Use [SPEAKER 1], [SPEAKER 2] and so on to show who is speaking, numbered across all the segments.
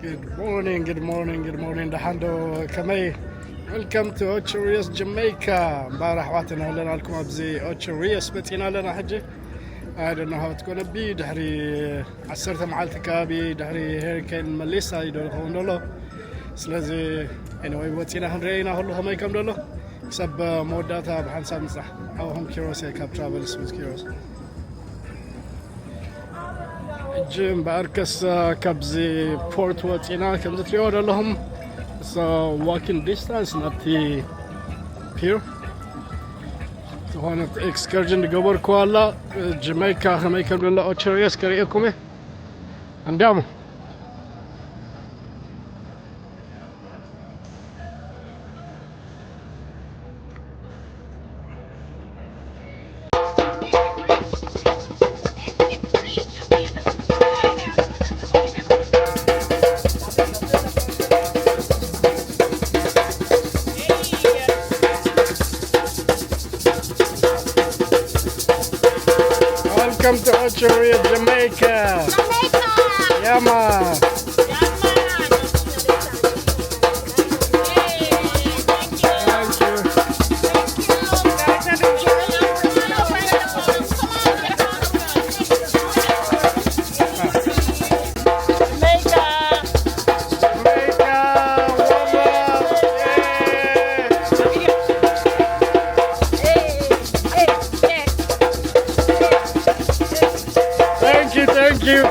[SPEAKER 1] Good morning, good morning, good morning. Dahando Kamei. Welcome to Ocho Rios, Jamaica. امبارح وقتنا لنا لكم ابزي Ocho Rios بتينا لنا حجة. I don't know how it's gonna be. دحري عسرت معالتك أبي دحري Hurricane Melisa يدور هون سلازي anyway بتينا هنرينا هلو هم يكملوا له. سب موداتها بحنساب نصح أو هم كيروس كاب ترافل سويس كيروس. جيم باركس كابزي بورت واتينا كم تريور لهم so walking distance not the pier so هون excursion قبر كوالا جامايكا خميكا من الله Ocho Rios كريكم عندهم Welcome to Ocho Rios, Jamaica.
[SPEAKER 2] Jamaica!
[SPEAKER 1] Yeah, man. Thank you. Thank you.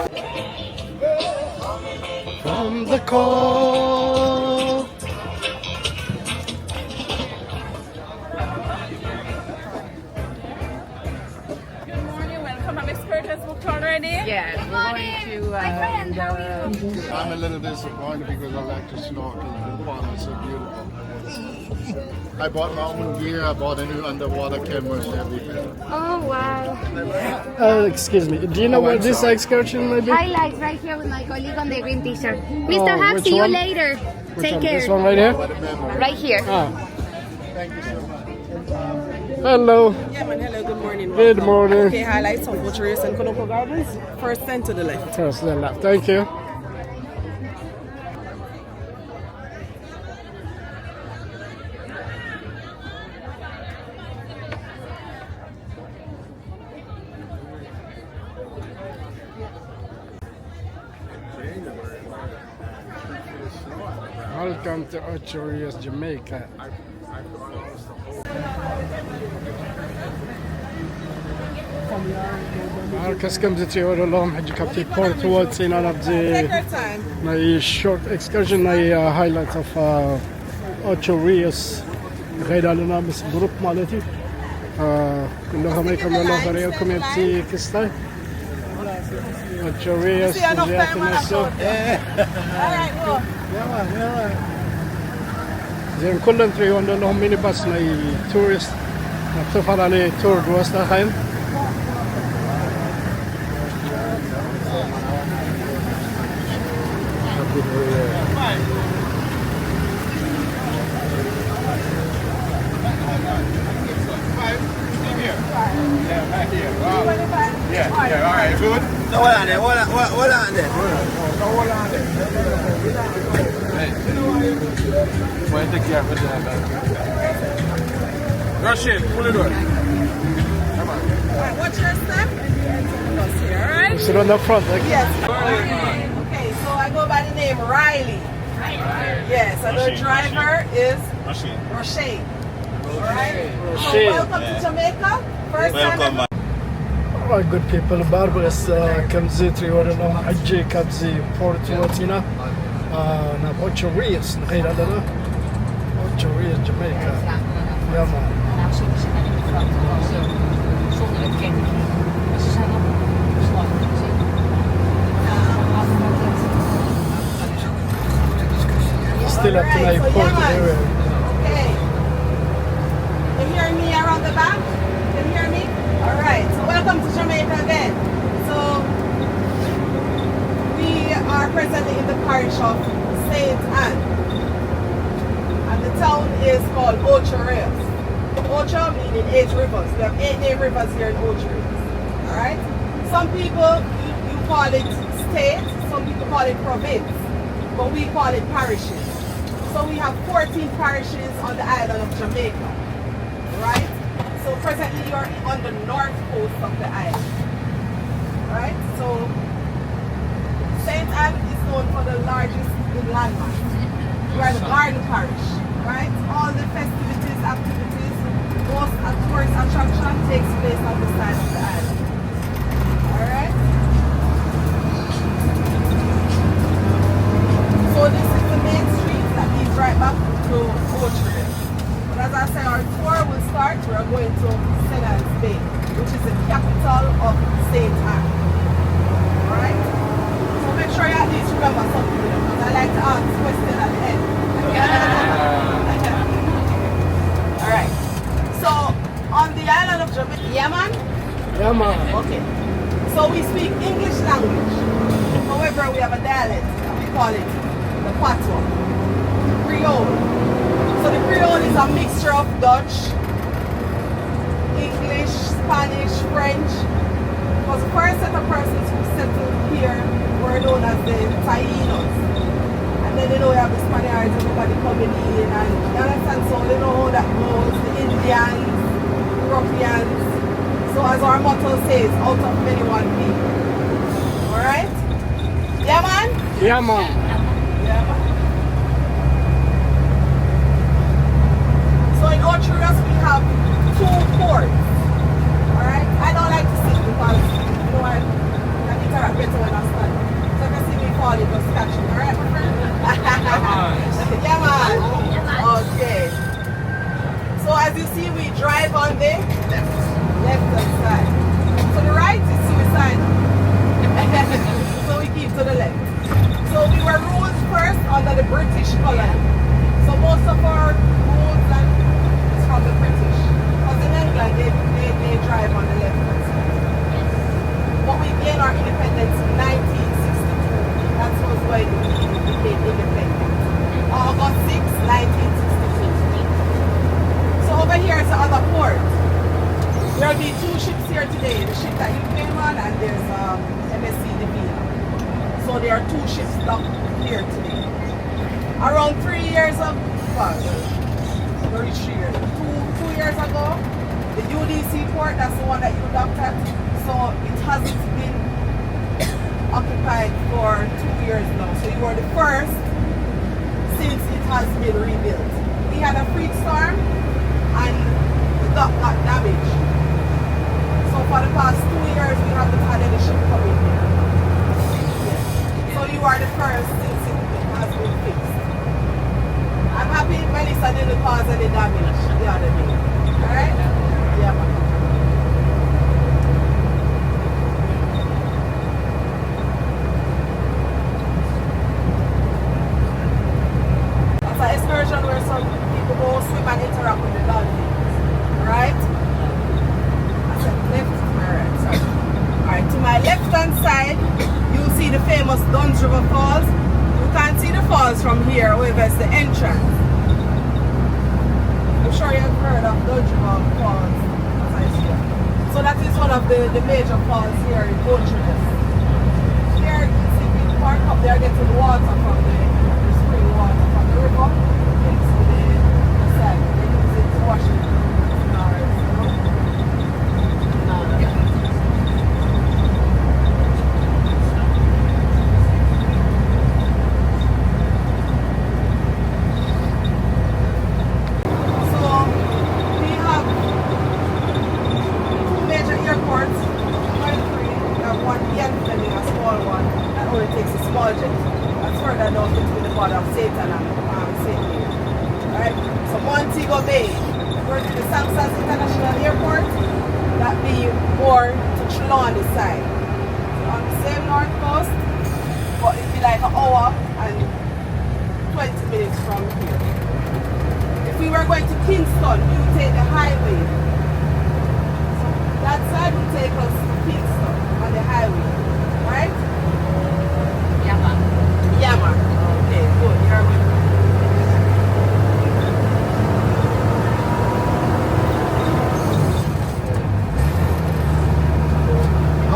[SPEAKER 1] From the call.
[SPEAKER 3] Good morning, welcome. Have experts booked already?
[SPEAKER 2] Yes, we're going to
[SPEAKER 4] I'm a little disappointed because I like to snorkel and the pond is so beautiful. I bought my own gear, I bought a new underwater cameras, everything.
[SPEAKER 2] Oh, wow.
[SPEAKER 1] Excuse me, do you know where this excursion may be?
[SPEAKER 2] Highlights right here with my colleague on the green t-shirt. Mr.
[SPEAKER 1] Oh,
[SPEAKER 2] Hub,
[SPEAKER 1] which
[SPEAKER 2] see you
[SPEAKER 1] one?
[SPEAKER 2] later.
[SPEAKER 1] Which
[SPEAKER 2] Take
[SPEAKER 1] one?
[SPEAKER 2] care.
[SPEAKER 1] This one right here?
[SPEAKER 2] Right here.
[SPEAKER 1] Ah,
[SPEAKER 4] Thank you so much.
[SPEAKER 1] hello.
[SPEAKER 5] Yeah, man, hello, good morning.
[SPEAKER 1] Good
[SPEAKER 5] welcome.
[SPEAKER 1] morning.
[SPEAKER 5] Okay, highlights of Ocho Rios and Konoko Gardens. First turn to the left.
[SPEAKER 1] First the left. Thank you. Welcome to Ocho Rios, Jamaica. Marcus comes to you along حج كابتي port towards in one of
[SPEAKER 5] Take
[SPEAKER 1] the
[SPEAKER 5] your time.
[SPEAKER 1] my short excursion my highlights of Ocho Rios غير لنا بس جروب مالتي كلهم يكملوا له فريقكم يبتي كستاي Ocho Rios
[SPEAKER 5] See enough
[SPEAKER 1] زيادة
[SPEAKER 5] time on that
[SPEAKER 1] نسو
[SPEAKER 5] road. Alright, go.
[SPEAKER 1] زين كلهم تريون لهم ميني باس ناي تورست نتفر عليه تور وسط خيم
[SPEAKER 6] Rush in, pull it on.
[SPEAKER 5] Alright, watch your step. Bus here, alright?
[SPEAKER 1] sit on the front like
[SPEAKER 5] Yes. Okay, so I go by the name Riley. Yes, and the driver is Roche. Alright? So
[SPEAKER 1] Roche.
[SPEAKER 5] welcome to Jamaica. First time.
[SPEAKER 1] All right, good people. Barbara comes to you along حجي كابزي port واتينا na Ocho Rios غير لنا Ocho Rios, Jamaica. Yeah, man. Still up to my port area.
[SPEAKER 5] Okay. You hear me around the back? You hear me? Alright, so welcome to Jamaica again. So we are presently in the parish of St. Anne. And the town is called Ocho Rios. Ocho meaning 8 rivers. We have 8 named rivers here in Ocho Rios. Alright? Some people you call it state, some people call it province. but we call it parishes. So we have 14 parishes on the island of Jamaica, right? So presently you're on the north coast of the island, right? So St. Anne is known for the largest landmass. We are the garden parish, right? All the festivities, activities, most tourist attraction takes place on the side of the island. Alright? So this is the main street that leads right back to Ocho Rios. But as I said, our tour will start. We are going to St. Anne's Bay, which is the capital of St. Anne. Alright? So make sure you at least remember something, because I like to ask questions at the end. Alright. So on the island of Jamaica, Yemen?
[SPEAKER 1] Yeah, man.
[SPEAKER 5] Okay. So we speak English language. However, we have a dialect, and we call it the Patois, Creole. So the Creole is a mixture of Dutch, English, Spanish, French. Because the first set of persons who settled here were known as the Taínos. And then we have the Spaniards, everybody coming in, and you understand, so they know how that goes, the Indians, Europeans. So as our motto says, out of many one people. Alright? Yeah, man?
[SPEAKER 1] Yeah, man.
[SPEAKER 5] Yeah, man. So in Ocho Rios we have 2 ports. Alright? I don't like to sit because, you know, I interact better when I stand. So if you see me fall, you just catch me. Alright, my friend? Yeah, man. Okay. So as you see, we drive on the left side. So the right is suicide. So we keep to the left. So we were ruled first under the British colony. So most of our rules is from the British. Because in England they drive on the left side. But we gained our independence in 1962. That was when we became independent. August 6, 1962. So over here is the other port. There will be 2 ships here today. The ship that you came on, and there's MSC Divina. So there are 2 ships docked here today. Around 3 years ago, well, 3 years, 2 years ago, the UDC port, that's the one that you docked at. So it hasn't been occupied for 2 years now. So you were the first since it has been rebuilt. We had a freak storm and the dock got damaged. So for the past 2 years we haven't had any ship coming here. Yes. So you are the first since it has been fixed. I'm happy Melisa didn't cause any damage the other day. Alright? Yeah, man. That's an excursion where some people go swim and interact with the dolphins. Right? Left to my right, sorry. Alright, to my left hand side, you'll see the famous Duns River Falls. You can't see the falls from here, however, it's the entrance. I'm sure you've heard of Duns River Falls, as I see. So that is one of the major falls here in Ocho Rios. Here you can see people park up there getting water from the spring water from the river into the side. They use it to wash it.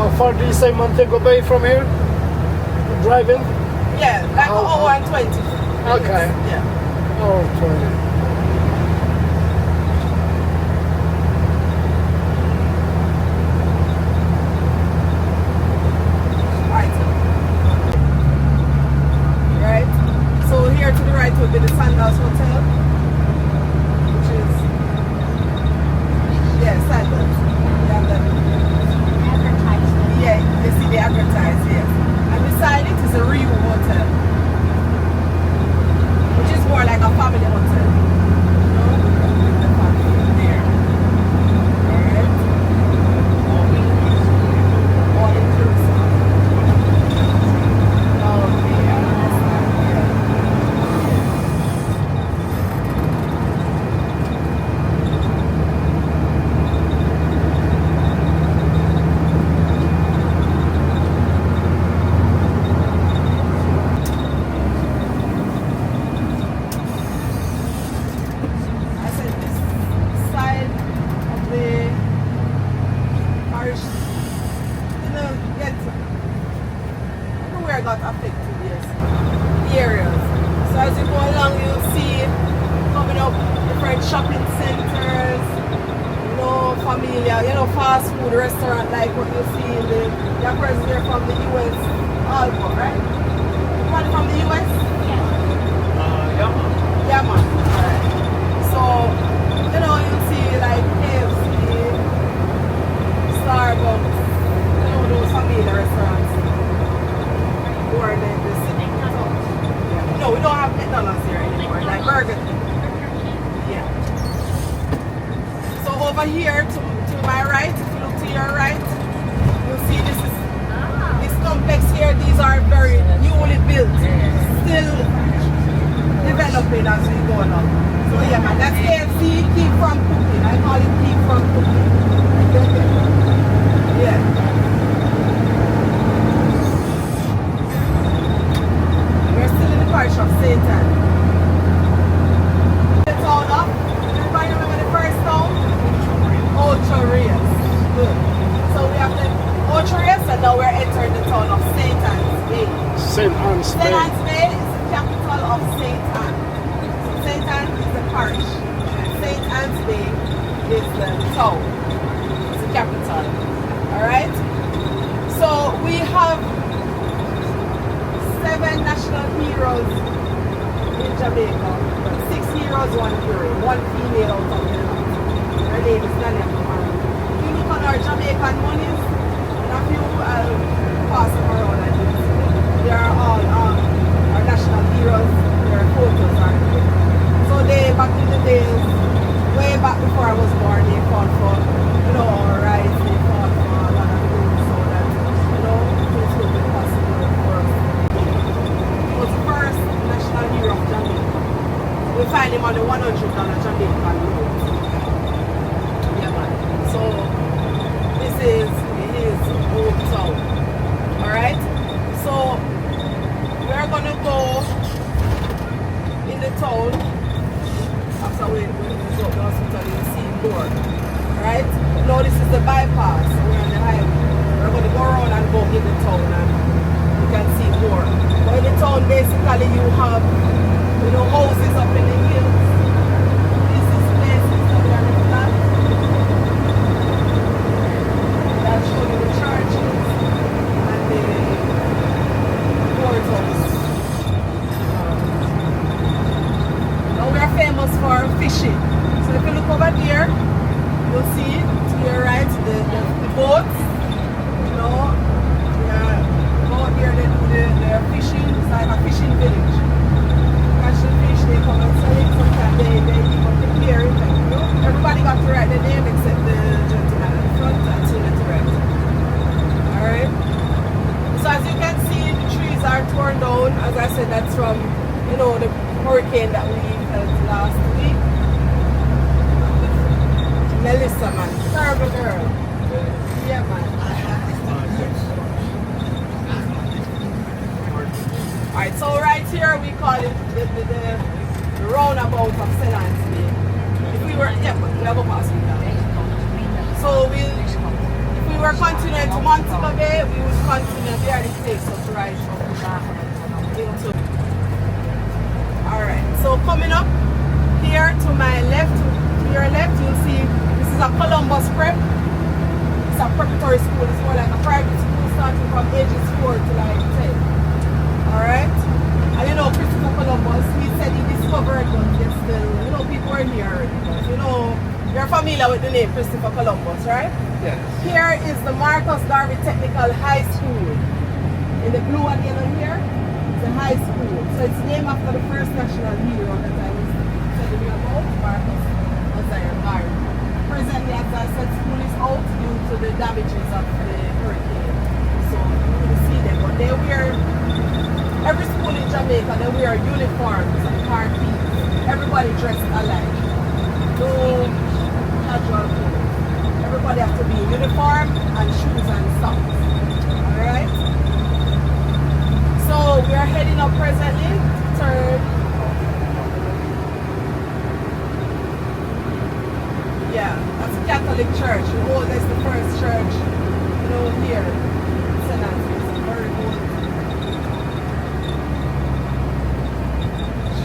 [SPEAKER 1] How far do you say Montego Bay from here? Driving?
[SPEAKER 5] Yeah, like an hour and 20.
[SPEAKER 1] Okay.
[SPEAKER 5] Yeah.
[SPEAKER 1] Oh, 20.
[SPEAKER 5] Right. So here to the right will be the Sandals Hotel, which is Sandals. Yeah, you see the advertised, yes. And beside it is a Rio Hotel, which is more like a family hotel. You know, the family there. Alright. All inclusive. Okay, I understand. Yeah. I said this side of the parish, get everywhere got affected, yes. The areas. So as you go along, you'll see coming up different shopping centers, familiar, fast food restaurant like what you see in the person here from the US, Albo, right? One from the US? Yeah, man. Alright. So, you'll see like KFC, Starbucks, those familiar restaurants. Or the city. Yeah. No, we don't have McDonald's here anymore, like Burger King. Yeah. So over here to my right, if you look to your right, you'll see this complex here. These are very newly built, still developing as we go along. So yeah, man, that's KFC, keep from cooking. I call it keep from cooking. Yeah. We're still in the parish of St. Anne. The town up. Everybody remember the first town? Ocho Rios. Good. So we have the Ocho Rios and now we're entering the town of St. Anne's Bay.
[SPEAKER 1] St. Anne's
[SPEAKER 5] St.
[SPEAKER 1] Bay.
[SPEAKER 5] Anne's Bay is the capital of St. Anne. St. Anne is the parish. St. Anne's Bay is the town. It's the capital. Alright? So we have 7 national heroes in Jamaica. 6 heroes, 1 hero. 1 female out of them. Her name is Daniel Kamara. If you look on our Jamaican monies, and a few pass them around like this. They are all our national heroes. Their photos are here. So they, back in the days, way back before I was born, they fought for, our rights, they fought for a lot of things so that, things would be possible for us. He was the first national hero of Jamaica. We find him on the $100 Jamaican note. Yeah, man. So, this is his hometown. Alright? So, we're gonna go in the town. After we go to the hospital, you'll see more. Alright? Now this is the bypass. So we're on the highway. We're going to go around and go in the town and you can see more. But in the town basically you have houses up in the hills. This is places that we are in the land. That show you the churches and the courthouse. Now we are famous for fishing. So if you look over there, you'll see to your right the boats. Out here they do their fishing. It's like a fishing village. Catch the fish, they come and sell it. Sometimes they even prepare it. Everybody got to write their name except the gentleman in front and two at the right. Alright. So as you can see, the trees are torn down. As I said, that's from the hurricane that we had last week. Melisa, man. Terrible girl. Yeah, man. Alright, so right here we call it the roundabout of St. Anne's Bay. If we were, we'll go past it now. So if we were continuing to Montego Bay, we would continue there. This takes us right from the back. a Columbus prep. It's a preparatory school. It's more like a private school starting from ages 4 to like 10. Alright? And you know, Christopher Columbus, he said he discovered guns. Yet still, you know, people are here already. But, you know, you're familiar with the name Christopher Columbus, right?
[SPEAKER 1] Yes.
[SPEAKER 5] Here is the Marcus Garvey Technical High School. In the blue and yellow here, it's a high school. So it's named after the first national hero that I was telling you about, Marcus Garvey. Presently, as I said, school is out due to the damages of the hurricane. So you will see them, but they wear, every school in Jamaica, they wear uniforms and car keys. Everybody dressed alike. No casual clothes. Everybody has to be in uniform and shoes and socks. Alright? So we are heading up presently. Turn. Yeah, that's a Catholic church. Oh, that's the first church, you know, here. St. Anthony's. It's very old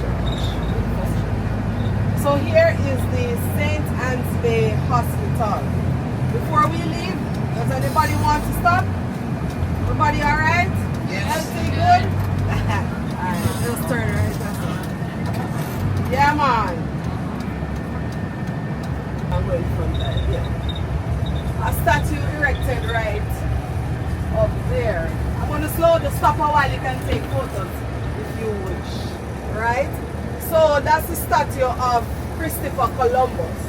[SPEAKER 5] church. So here is the St. Anne's Bay Hospital. Before we leave, does anybody want to stop? Everybody alright? Yes. Everything good? Alright, let's turn right. Yeah, man. I'm going from that, yeah. A statue erected right up there. I'm going to stop a while, you can take photos if you wish. Right? So that's the statue of Christopher Columbus.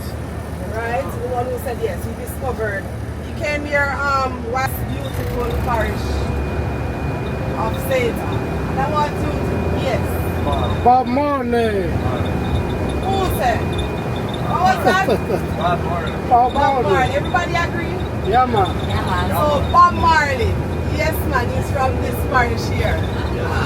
[SPEAKER 5] Right? The one who said yes, he discovered. He came here, was beautiful parish of St. And I want to, yes.
[SPEAKER 1] Bob Marley.
[SPEAKER 5] Who said? What was that?
[SPEAKER 1] Bob
[SPEAKER 5] Bob Marley.
[SPEAKER 1] Marley.
[SPEAKER 5] Everybody agree?
[SPEAKER 1] Yeah, man.
[SPEAKER 5] So Bob Marley. Yes, man. He's from this parish here.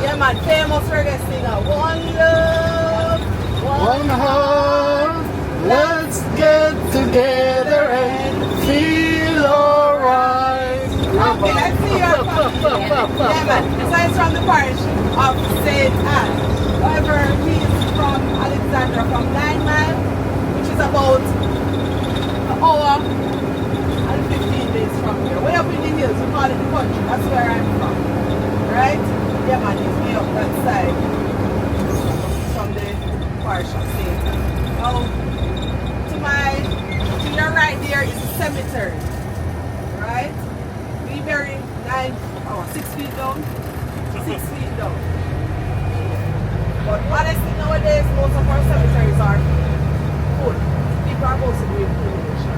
[SPEAKER 5] Yeah, man. Famous reggae singer. One love.
[SPEAKER 1] One heart. Let's get together and feel alright.
[SPEAKER 5] Okay, let's see your family. Yeah, man. So he's from the parish of St. Anne. However, he's from Alexandra, from 9 Mile, which is about an hour and 15 days from here. Way up in the hills, we call it the country. That's where I'm from. Right? Yeah, man, he's way up that side. From the parish of St. Anne. Now, to your right there is a cemetery. Right? We bury 6 feet down. 6 feet down. But honestly, nowadays, most of our cemeteries are full. People are mostly doing cremation.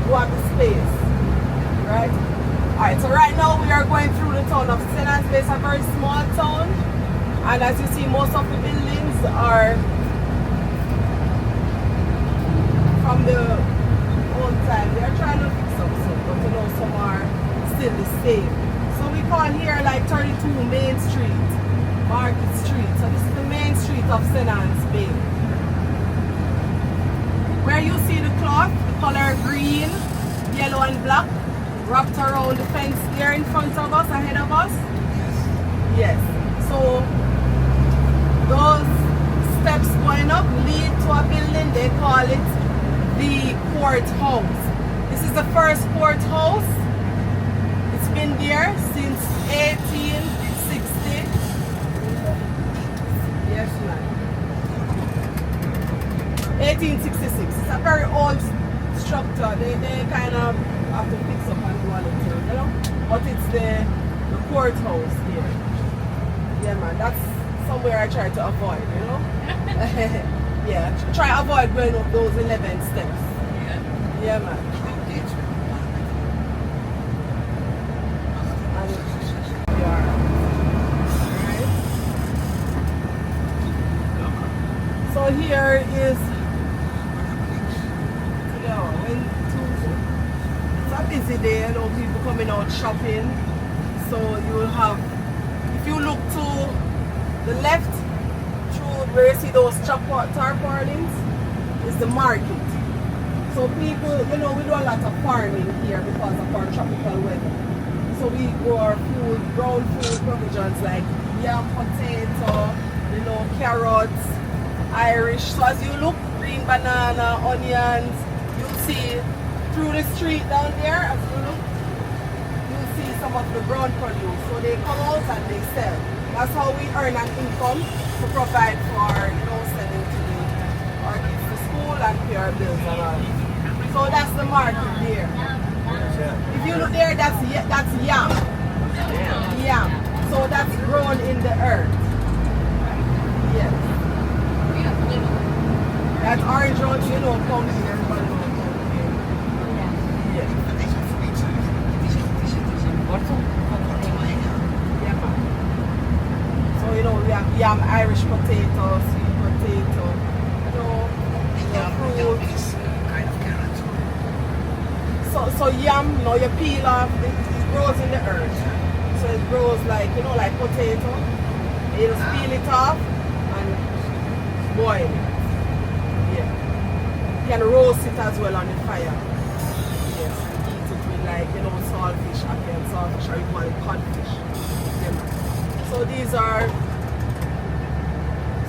[SPEAKER 5] You have the space. Right? Alright, so right now we are going through the town of St. Anne's Bay. It's a very small town. And as you see, most of the buildings are from the old time. They are trying to fix up some, but you know, some are still the same. So we call here like 32 Main Street, Market Street. So this is the main street of St. Anne's Bay. Where you see the cloth, the color green, yellow and black, wrapped around the fence there in front of us, ahead of us. Yes. So those steps going up lead to a building, they call it the courthouse. This is the first courthouse. It's been there since 1860. Yes, ma'am. 1866. It's a very old structure. They kind of have to fix up and do a little, you know. But it's the courthouse here. Yeah, man. That's somewhere I try to avoid, you know. Yeah, try to avoid going up those 11 steps. Yeah, man. So here is, you know, it's a busy day, you know, people coming out shopping. So you will have, if you look to the left, through where you see those tarpaulins, is the market. So people, you know, we do a lot of farming here because of our tropical weather. So we grow our food, ground food provisions like yam, potato, you know, carrots, Irish. So as you look, green banana, onions, you'll see through the street down there, as you look, you'll see some of the ground produce. So they come out and they sell. That's how we earn an income to provide for, sending to our kids to school and pay our bills and all. So that's the market there. If you look there, that's yam. Yam. So that's grown in the earth. Yes. That orange one, comes here. Everybody knows comes here. Yes. So we have yam, Irish potato, sweet potato, fruit. So yam, you peel off, it grows in the earth. So it grows like potato. You just peel it off and boil it. Yeah. You can roast it as well on the fire. Yes. Eat it with saltfish, again, saltfish, or you call it codfish. Yeah. So these are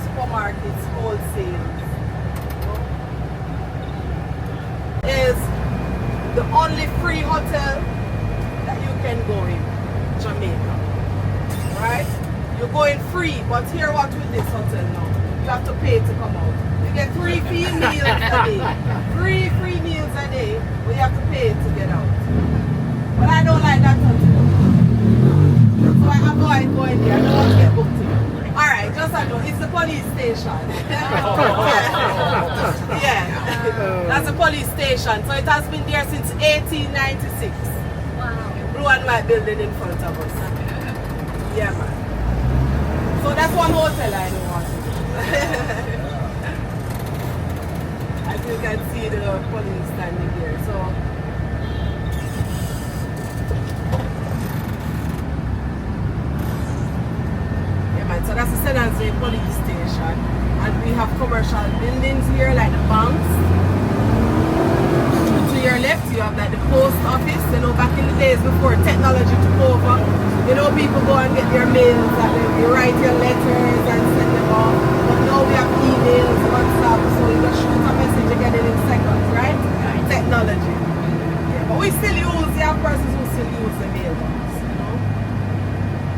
[SPEAKER 5] supermarkets, wholesale. Is the only free hotel that you can go in Jamaica. Right? You're going free, but here what with this hotel now? You have to pay to come out. You get 3 free meals a day. 3 free meals a day, but you have to pay to get out. But I don't like that hotel. So I avoid going there. I don't want to get booked in. Alright, just I know, it's the police station. Yeah, that's the police station. So it has been there since 1896. Wow. Blue and white building in front of us. Yeah, man. So that's one hotel I don't want to do. As you can see the police standing there. So so that's the San Jose police station, and we have commercial buildings here like the banks. To your left you have like the post office. Back in the days before technology took over, people go and get their mails and you write your letters and send them off. But now we have emails, WhatsApp, so you just shoot a message and get it in seconds, right? Technology. Yeah, but we still have persons who still use the mailbox.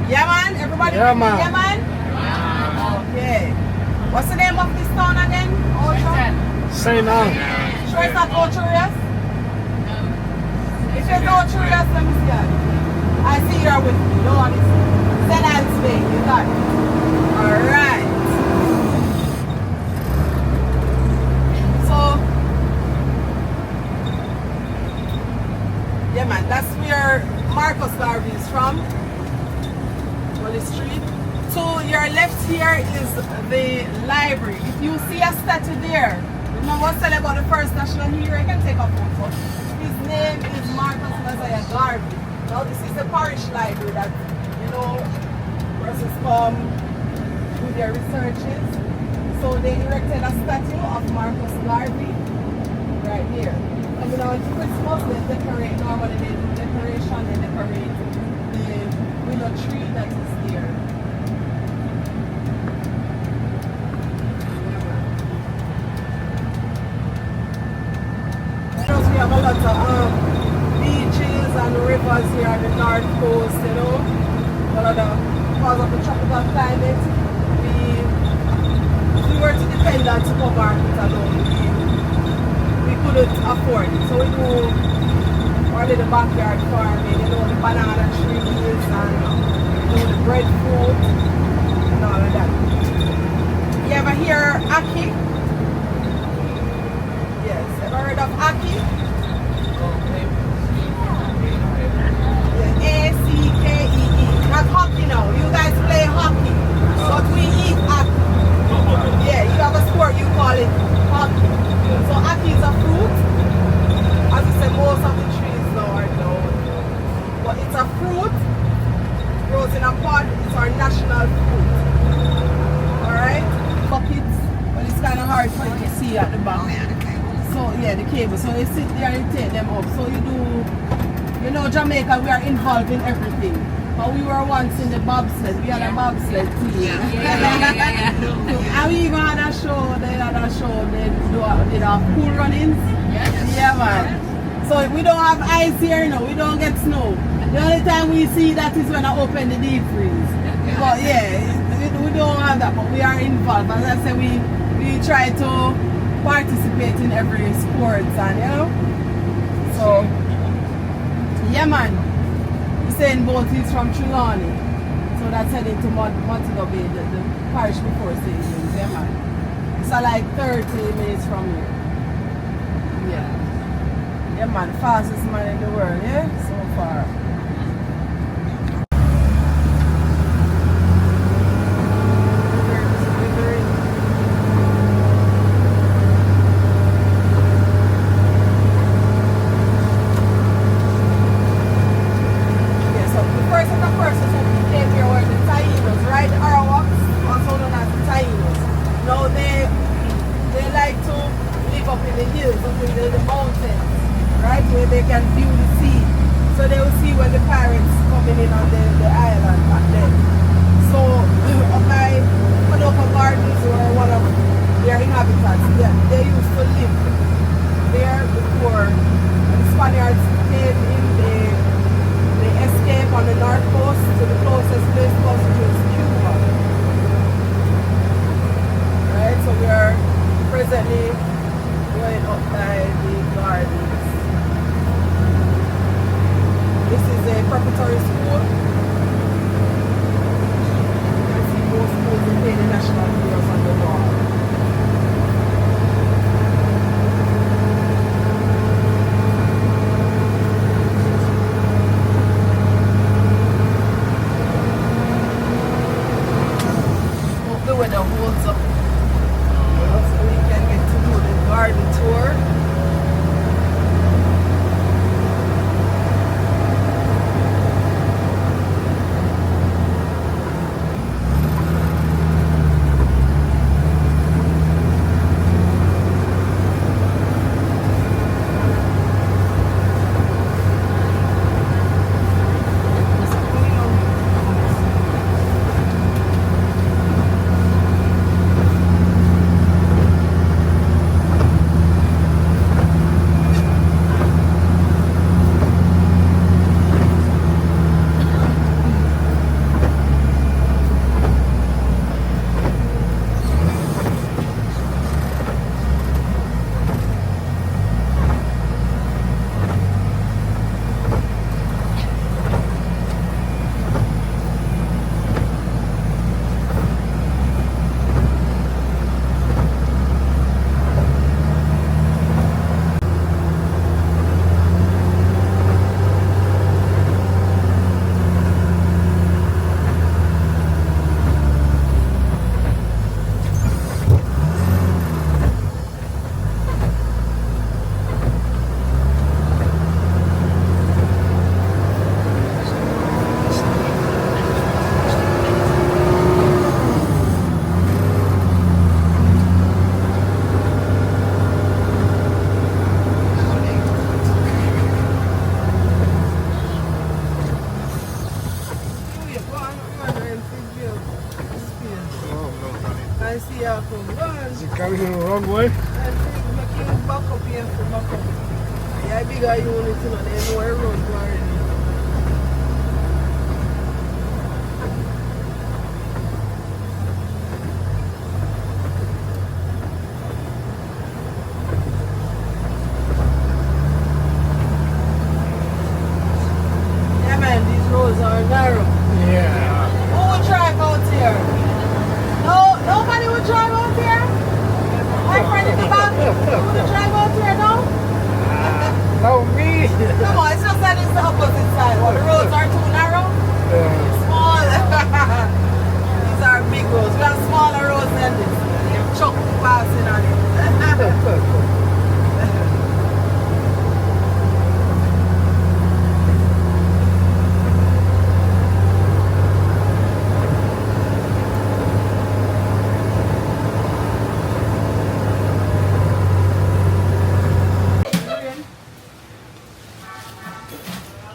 [SPEAKER 5] Yeah, man. Everybody.
[SPEAKER 1] Yeah, man.
[SPEAKER 5] Yeah, man. Okay. What's the name of this town again? Ocho?
[SPEAKER 1] Say now.
[SPEAKER 5] Sure it's not Ocho Rios? If it's Ocho Rios, let me see it. I see you're with me. No one is. St. Anne's Bay. You got it. Alright. So, yeah, man. That's where Marcus Garvey is from. Street. To your left here is the library. If you see a statue there, remember I said about the first national hero, you can take a photo. His name is Marcus Melisa Garvey. Now this is the parish library that, persons come do their researches. So they erected a statue of Marcus Garvey right here. And on Christmas they decorate, normally they do decoration, they decorate the willow tree that is there. We have a lot of beaches and rivers here on the north coast, because of the tropical climate. If we were to depend on supermarkets alone, we couldn't afford it. So we do our little backyard farming, the banana trees and the breadfruit and all of that. You ever hear Aki? Yes, ever heard of Aki? Yeah, A-C-K-E-E. Not hockey now. You guys play hockey, but we eat Aki. Yeah, you have a sport, you call it hockey. So Aki is a fruit. As I said, most of the trees now are down. But it's a fruit. It grows in a pod. It's our national fruit. Alright? Buckets. Well, it's kind of hard for you to see at the back. So, yeah, the cable. So they sit there and you take them up. So you do, Jamaica, we are involved in everything. But we were once in the bobsled. We had a bobsled team. Yeah. And we even had a show. They did our pool runnings. Yeah, man. So we don't have ice here, no. We don't get snow. The only time we see that is when I open the deep freeze. But yeah, we don't have that, but we are involved. As I said, we try to participate in every sports and you know. So yeah man. He's saying both he's from Trelawney. So that's heading to Montego Bay, the parish before St. James, yeah man. It's like 30 minutes from here. Yeah. Yeah man, fastest man in the world, yeah? So far.
[SPEAKER 1] Is it coming in the wrong way?
[SPEAKER 5] Yeah, bigger unit, you know, they know where road already. Yeah man, these roads are narrow.
[SPEAKER 1] Yeah.
[SPEAKER 5] Who would drive out here? No, nobody would drive out here? My friend in the back, who would drive out here, no?
[SPEAKER 1] No, me.
[SPEAKER 5] Come on, it's just that it's the opposite side. Well, the roads are too narrow. Small. These are big roads. We have smaller roads than this. You have truck passing on it.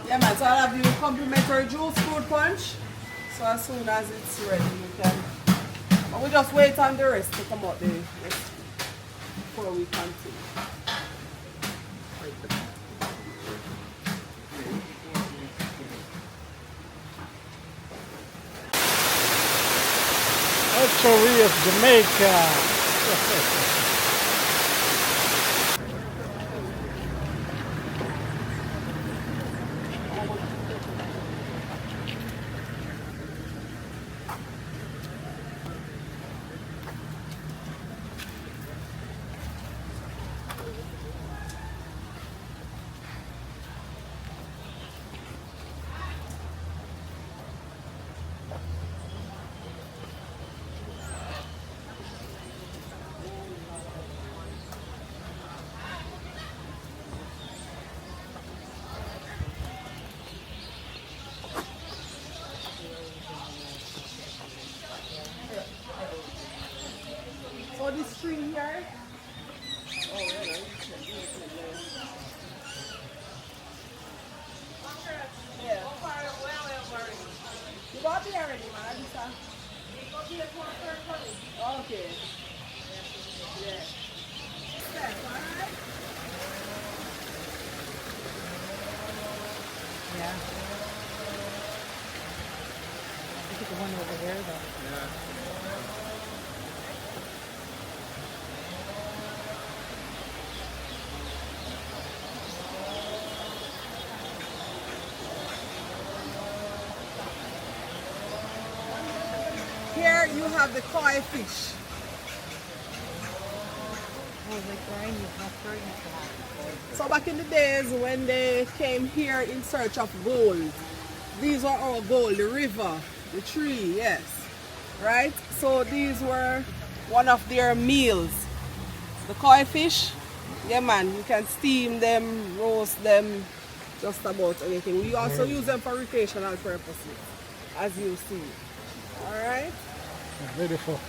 [SPEAKER 5] Yeah man, so I'll have you complimentary juice fruit punch. So as soon as it's ready, you can. And we just wait on the rest to come out the rest before we continue.
[SPEAKER 1] Ocho Rios, Jamaica.
[SPEAKER 5] So this tree here. Yeah. You got it already, man. Okay. Yeah.
[SPEAKER 7] Yeah. Look at the one over there, though.
[SPEAKER 5] Here you have the koi fish.
[SPEAKER 7] Oh, like Brian, you've not heard of
[SPEAKER 5] So back in the days when they came here in search of gold, these were our gold, the river, the tree, yes, right? So these were one of their meals. The koi fish, yeah man, you can steam them, roast them, just about anything. We also use them for recreational purposes, as you see. All right?
[SPEAKER 1] Beautiful.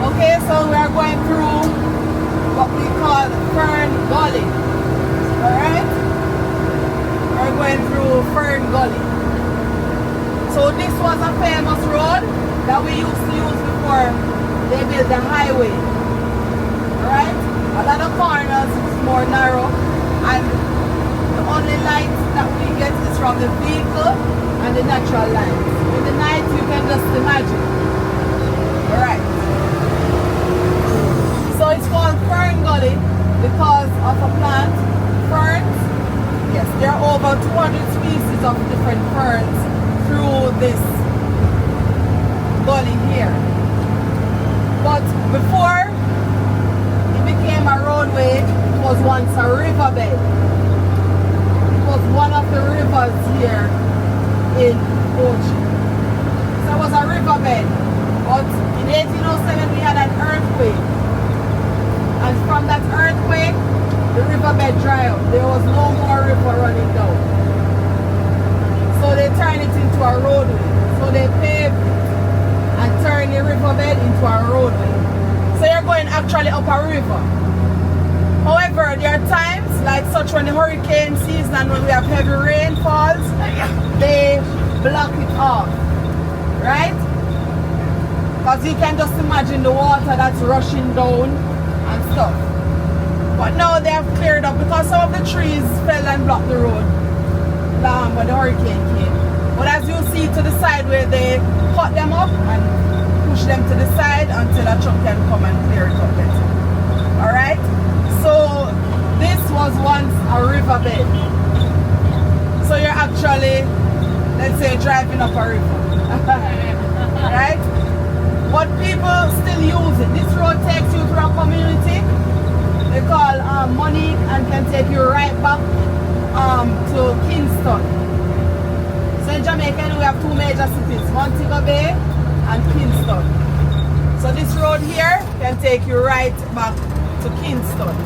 [SPEAKER 5] Okay, so we are going through what we call Fern Gully. Alright? We're going through Fern Gully. So this was a famous road that we used to use before they built the highway. Alright? A lot of corners is more narrow, and the only light that we get is from the vehicle and the natural lights. In the night you can just imagine. Alright. So it's called Fern Gully because of a plant, ferns. Yes, there are over 200 species of different ferns through this gully here. But before it became a roadway, it was once a riverbed. It was one of the rivers here in Ocho. So it was a riverbed. But in 1807 we had an earthquake. And from that earthquake, the riverbed dried up. There was no more river running down. So they turned it into a roadway. So they paved it and turned the riverbed into a roadway. So you're going actually up a river. However, there are times like such when the hurricane season and when we have heavy rainfalls, they block it off. Right? Because you can just imagine the water that's rushing down and stuff. But now they have cleared up because some of the trees fell and blocked the road when the hurricane came. But as you see to the side where they cut them up and push them to the side until a truck can come and clear it up better. Alright? So this was once a riverbed. So you're actually, let's say, driving up a river. Right? But people still use it. This road takes you through a community they call Monique and can take you right back to Kingston. So in Jamaica we have two major cities, Montego Bay and Kingston. So this road here can take you right back to Kingston.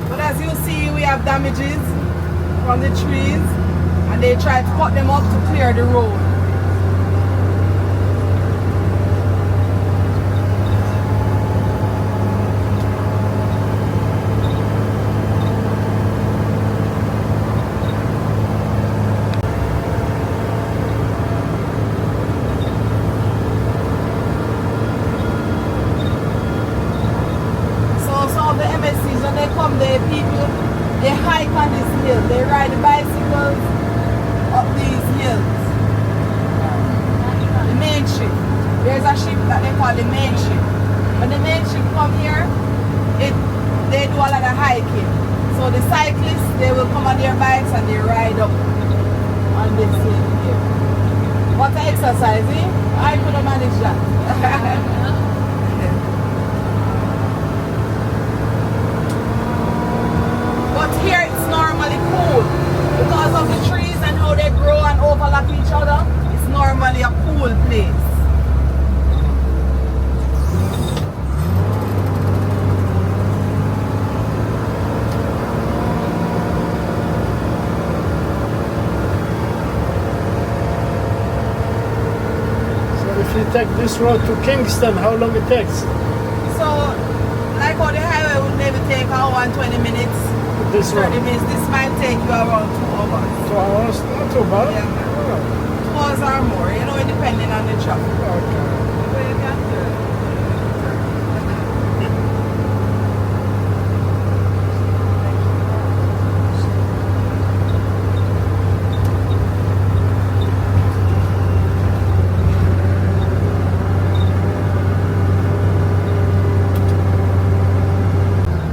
[SPEAKER 5] But as you see, we have damages from the trees and they try to cut them up to clear the road. They hike on this hill, they ride the bicycle called the main ship. When the main ship come here, they do a lot of hiking. So the cyclists, they will come on their bikes and they ride up on this thing here. What an exercise, eh? I could have managed that. But here it's normally cool. Because of the trees and how they grow and overlap each other, it's normally a cool place.
[SPEAKER 1] If you take this road to Kingston, how long it takes?
[SPEAKER 5] So, like on the highway would maybe take an hour and 20 minutes,
[SPEAKER 1] This
[SPEAKER 5] 30
[SPEAKER 1] road?
[SPEAKER 5] minutes. This might take you around 2 hours.
[SPEAKER 1] 2 hours? Not too bad.
[SPEAKER 5] Yeah, man. 2 hours or more, you know, depending on the traffic.
[SPEAKER 1] Okay.
[SPEAKER 5] But you can do it.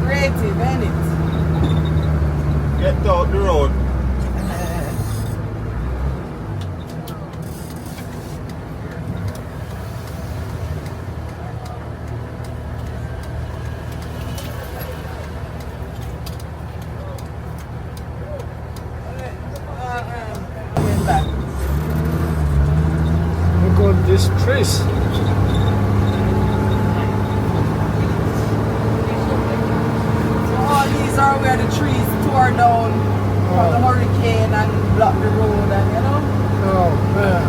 [SPEAKER 5] Creative, ain't it?
[SPEAKER 6] Get out the road.
[SPEAKER 5] Going back.
[SPEAKER 1] Look at these trees.
[SPEAKER 5] So all these are where the trees tore down from the hurricane and blocked the road and you know.
[SPEAKER 1] Oh man.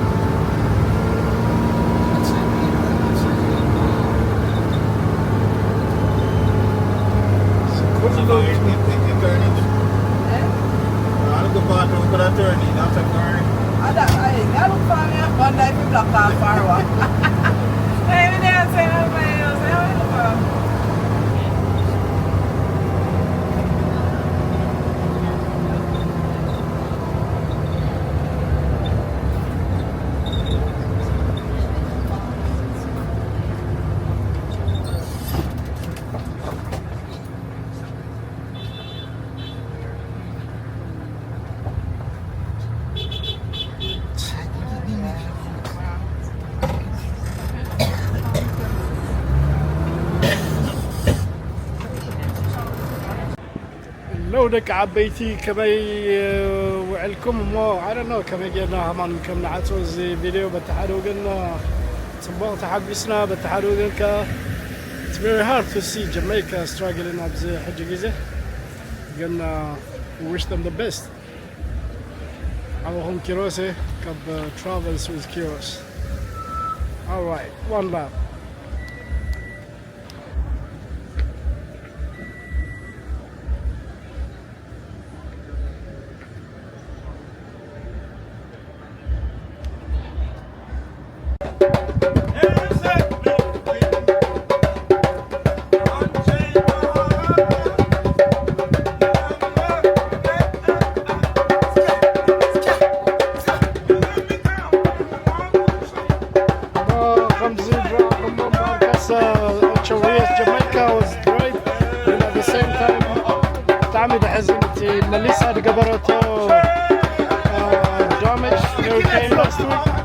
[SPEAKER 1] It's a good
[SPEAKER 6] You
[SPEAKER 1] look.
[SPEAKER 6] turn it.
[SPEAKER 5] Eh?
[SPEAKER 6] I don't go back to put a turn in after turn.
[SPEAKER 5] I look for me and wonder if you block off or what. Every day I say, oh my God, I say, how you look for?
[SPEAKER 1] لو دك عبيتي كمي وعلكم مو I don't know كمي جينا همان كم نعتو زي فيديو بتحدو قلنا تبغى تحبسنا بتحدو قلنا it's very hard to see Jamaica struggling up زي حاجة جيزة قلنا we wish them the best أبوهم كيروسي كب travels with Kiros. Alright, one lap. Ocho Rios, Jamaica was great, and at the same time تعمد حزمتي مليسا قبرته damage hurricane last week.